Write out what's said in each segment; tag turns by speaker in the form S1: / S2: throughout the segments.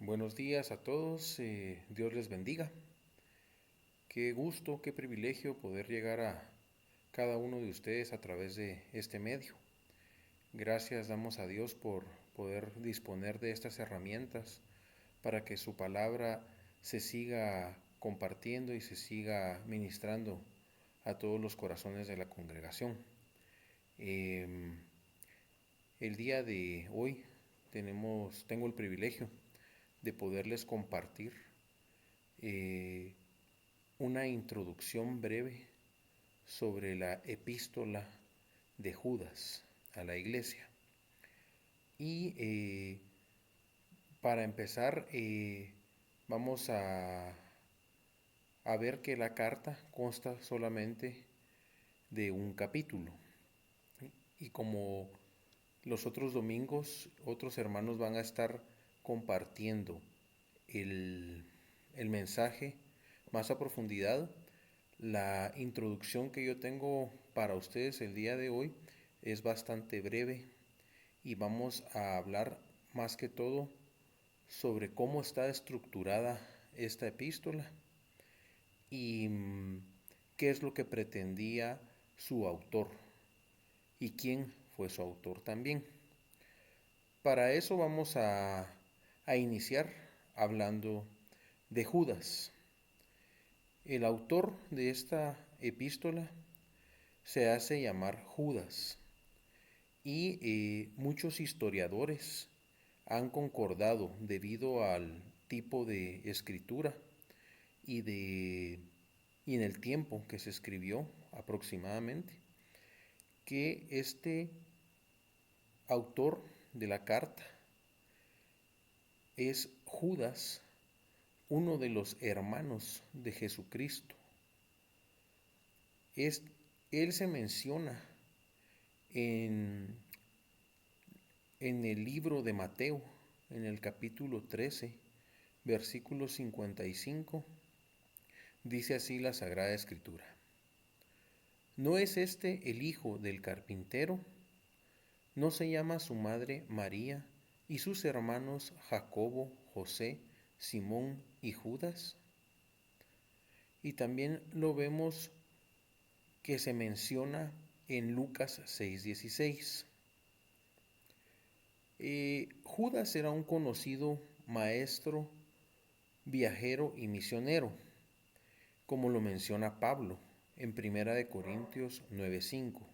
S1: Buenos días a todos, Dios les bendiga. Qué gusto, qué privilegio poder llegar a cada uno de ustedes a través de este medio. Gracias damos a Dios por poder disponer de estas herramientas para que su palabra se siga compartiendo y se siga ministrando a todos los corazones de la congregación. Em, el día de hoy tengo el privilegio de poderles compartir eh, una introducción breve sobre la epístola de Judas a la iglesia. Y para empezar, vamos a ver que la carta consta solamente de un capítulo. Y como los otros domingos, otros hermanos van a estar compartiendo el, el mensaje más a profundidad. La introducción que yo tengo para ustedes el día de hoy es bastante breve y vamos a hablar más que todo sobre cómo está estructurada esta epístola y qué es lo que pretendía su autor y quién fue su autor también. Para eso vamos a iniciar hablando de Judas. El autor de esta epístola se hace llamar Judas y muchos historiadores han concordado debido al tipo de escritura y, de, y en el tiempo que se escribió aproximadamente, que este autor de la carta es Judas, uno de los hermanos de Jesucristo. Él se menciona en, en el libro de Mateo, en el capítulo 13, versículo 55, dice así la Sagrada Escritura. ¿No es este el hijo del carpintero? ¿No se llama su madre María y sus hermanos Jacobo, José, Simón y Judas? Y también lo vemos que se menciona en Lucas 6:16. Judas era un conocido maestro, viajero y misionero, como lo menciona Pablo en 1 Corintios 9:5,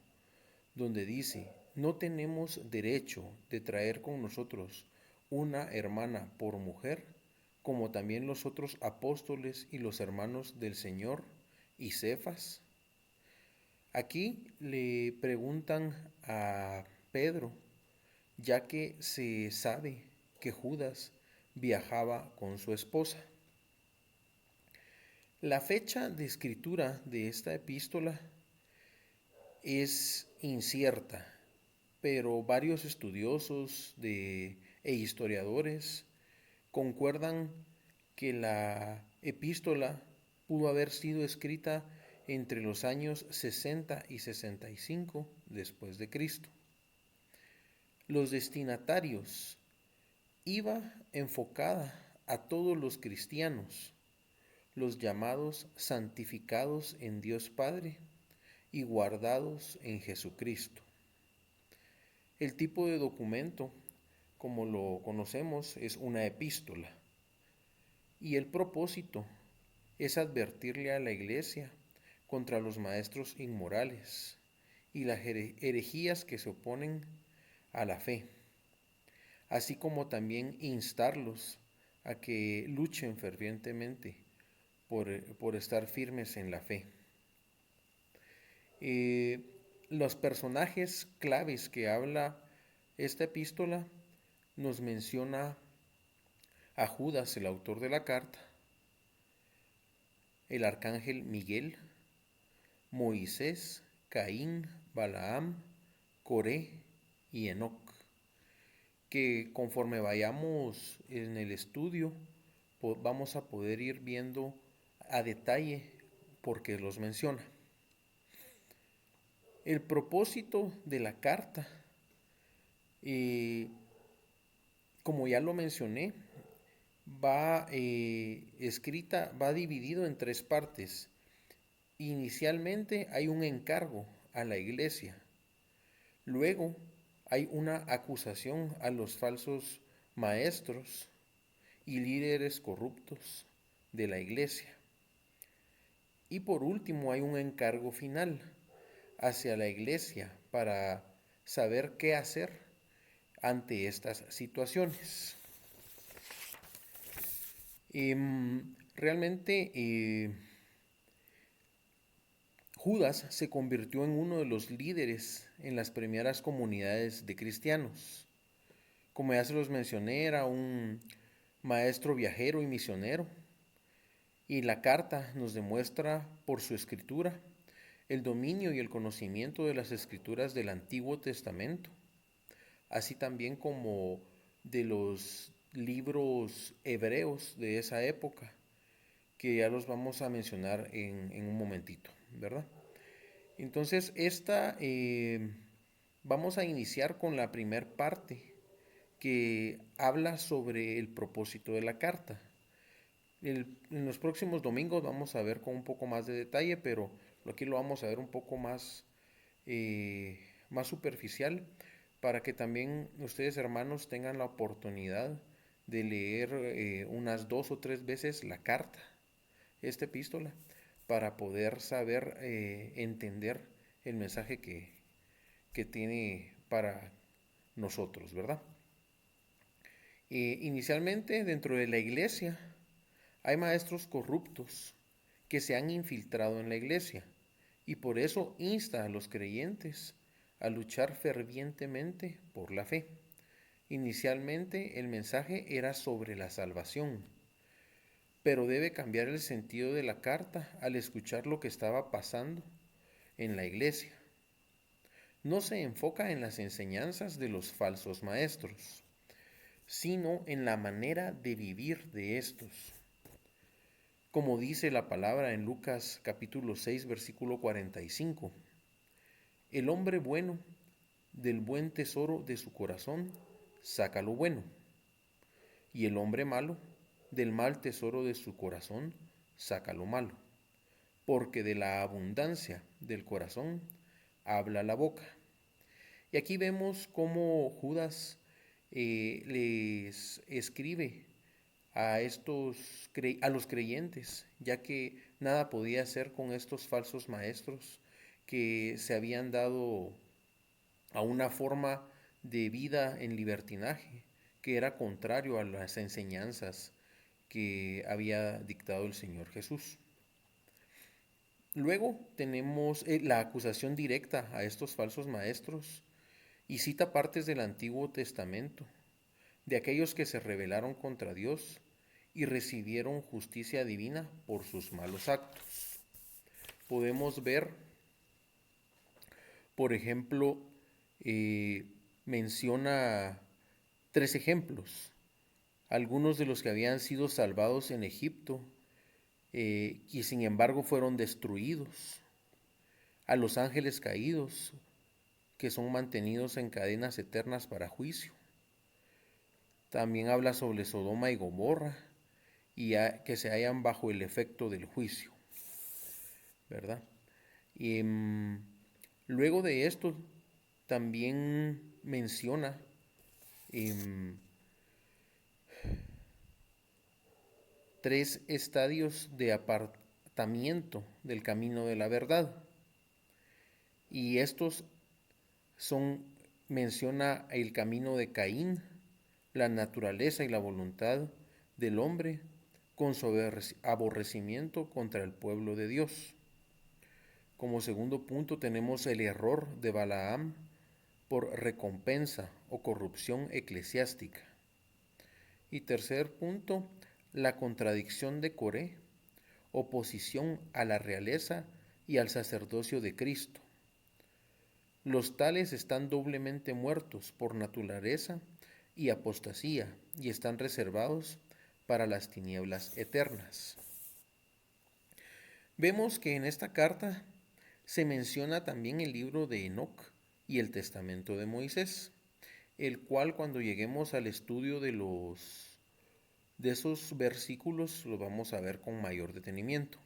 S1: donde dice, no tenemos derecho de traer con nosotros una hermana por mujer, como también los otros apóstoles y los hermanos del Señor y Cefas. Aquí le preguntan a Pedro, ya que se sabe que Judas viajaba con su esposa. La fecha de escritura de esta epístola es incierta, pero varios estudiosos e historiadores concuerdan que la epístola pudo haber sido escrita entre los años 60 y 65 después de Cristo. Los destinatarios iba enfocada a todos los cristianos, los llamados santificados en Dios Padre y guardados en Jesucristo. El tipo de documento, como lo conocemos, es una epístola. Y el propósito es advertirle a la iglesia contra los maestros inmorales y las herejías que se oponen a la fe, así como también instarlos a que luchen fervientemente por estar firmes en la fe. Los personajes claves que habla esta epístola nos menciona a Judas, el autor de la carta, el arcángel Miguel, Moisés, Caín, Balaam, Coré y Enoc, que conforme vayamos en el estudio vamos a poder ir viendo a detalle por qué los menciona. El propósito de la carta, como ya lo mencioné, va dividido en tres partes. Inicialmente hay un encargo a la iglesia. Luego hay una acusación a los falsos maestros y líderes corruptos de la iglesia. Y por último hay un encargo final hacia la iglesia para saber qué hacer ante estas situaciones. Realmente Judas se convirtió en uno de los líderes en las primeras comunidades de cristianos. Como ya se los mencioné, era un maestro viajero y misionero, y la carta nos demuestra por su escritura el dominio y el conocimiento de las escrituras del Antiguo Testamento, así también como de los libros hebreos de esa época, que ya los vamos a mencionar en un momentito, ¿verdad? Entonces, vamos a iniciar con la primer parte que habla sobre el propósito de la carta. En los próximos domingos vamos a ver con un poco más de detalle, pero aquí lo vamos a ver un poco más superficial, para que también ustedes, hermanos, tengan la oportunidad de leer unas 2 o 3 veces la carta, esta epístola, para poder saber entender el mensaje que tiene para nosotros, ¿verdad? Inicialmente, dentro de la iglesia hay maestros corruptos que se han infiltrado en la iglesia, y por eso insta a los creyentes a luchar fervientemente por la fe. Inicialmente el mensaje era sobre la salvación, pero debe cambiar el sentido de la carta al escuchar lo que estaba pasando en la iglesia. No se enfoca en las enseñanzas de los falsos maestros, sino en la manera de vivir de estos. Como dice la palabra en Lucas capítulo 6, versículo 45, el hombre bueno del buen tesoro de su corazón saca lo bueno, y el hombre malo del mal tesoro de su corazón saca lo malo, porque de la abundancia del corazón habla la boca. Y aquí vemos cómo Judas les escribe a los creyentes, ya que nada podía hacer con estos falsos maestros que se habían dado a una forma de vida en libertinaje que era contrario a las enseñanzas que había dictado el Señor Jesús. Luego tenemos la acusación directa a estos falsos maestros, y cita partes del Antiguo Testamento, de aquellos que se rebelaron contra Dios y recibieron justicia divina por sus malos actos. Podemos ver, por ejemplo, menciona 3 ejemplos. Algunos de los que habían sido salvados en Egipto y sin embargo fueron destruidos. A los ángeles caídos, que son mantenidos en cadenas eternas para juicio. También habla sobre Sodoma y Gomorra, y que se hallan bajo el efecto del juicio, ¿verdad? Y luego de esto también menciona 3 estadios de apartamiento del camino de la verdad. Y estos menciona el camino de Caín, la naturaleza y la voluntad del hombre, con su aborrecimiento contra el pueblo de Dios. Como segundo punto tenemos el error de Balaam por recompensa o corrupción eclesiástica. Y tercer punto, la contradicción de Coré, oposición a la realeza y al sacerdocio de Cristo. Los tales están doblemente muertos por naturaleza y apostasía, y están reservados para las tinieblas eternas. Vemos que en esta carta se menciona también el libro de Enoc y el testamento de Moisés, el cual, cuando lleguemos al estudio de esos versículos los vamos a ver con mayor detenimiento.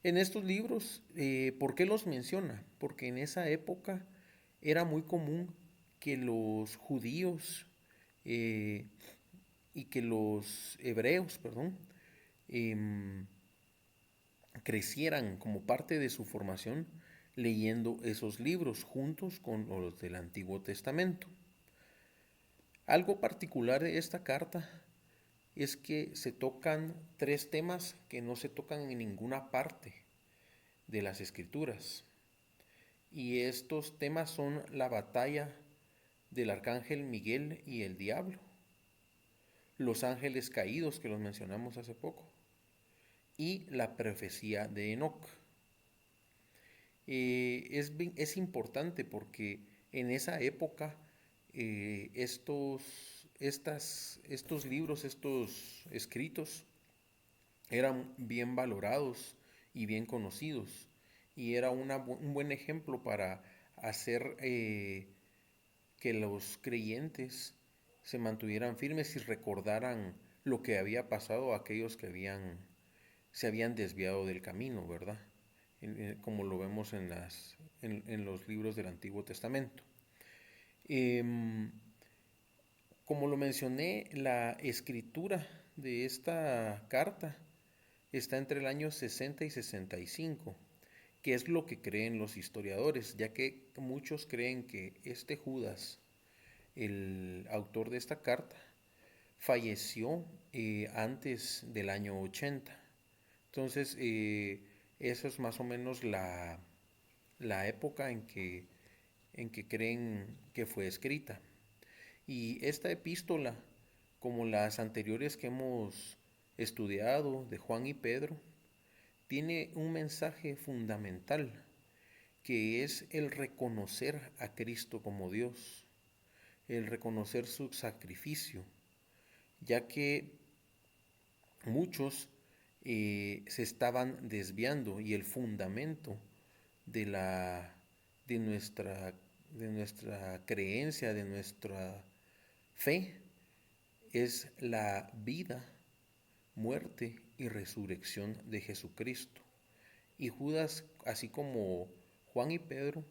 S1: En estos libros, ¿por qué los menciona? Porque en esa época era muy común que los judíos eh, y que los hebreos, perdón, em, crecieran como parte de su formación leyendo esos libros juntos con los del Antiguo Testamento. Algo particular de esta carta es que se tocan tres temas que no se tocan en ninguna parte de las escrituras. Y estos temas son la batalla del arcángel Miguel y el diablo, los ángeles caídos que los mencionamos hace poco, y la profecía de Enoc. Es importante porque en esa época estos libros, estos escritos, eran bien valorados y bien conocidos. Y era un buen ejemplo para hacer que los creyentes se mantuvieran firmes y recordaran lo que había pasado a aquellos que se habían desviado del camino, ¿verdad? Como lo vemos en los libros del Antiguo Testamento. Em, como lo mencioné, la escritura de esta carta está entre el año 60 y 65, que es lo que creen los historiadores, ya que muchos creen que este Judas, el autor de esta carta, falleció antes del año 80. Entonces, esa es más o menos la época en que creen que fue escrita. Y esta epístola, como las anteriores que hemos estudiado de Juan y Pedro, tiene un mensaje fundamental, que es el reconocer a Cristo como Dios, el reconocer su sacrificio, ya que muchos se estaban desviando y el fundamento de, la, de, nuestra, de nuestra creencia, de nuestra fe, es la vida, muerte y resurrección de Jesucristo. Y Judas, así como Juan y Pedro,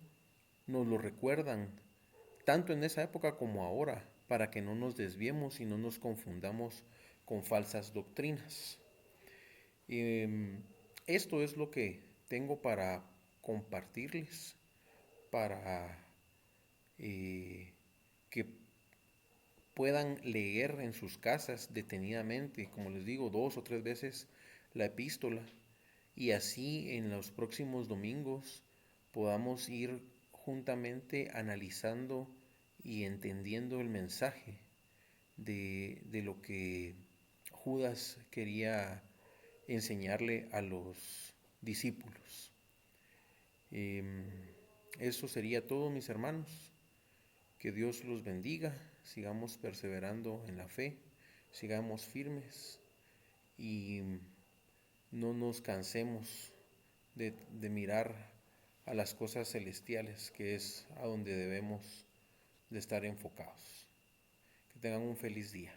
S1: nos lo recuerdan, tanto en esa época como ahora, para que no nos desviemos y no nos confundamos con falsas doctrinas. Eh, Esto es lo que tengo para compartirles, para que puedan leer en sus casas detenidamente, como les digo, 2 o 3 veces la epístola, y así en los próximos domingos podamos ir juntamente analizando y entendiendo el mensaje de lo que Judas quería enseñarle a los discípulos. Eh, Eso sería todo, mis hermanos. Que Dios los bendiga, sigamos perseverando en la fe, sigamos firmes y no nos cansemos de mirar a las cosas celestiales, que es a donde debemos de estar enfocados. Que tengan un feliz día.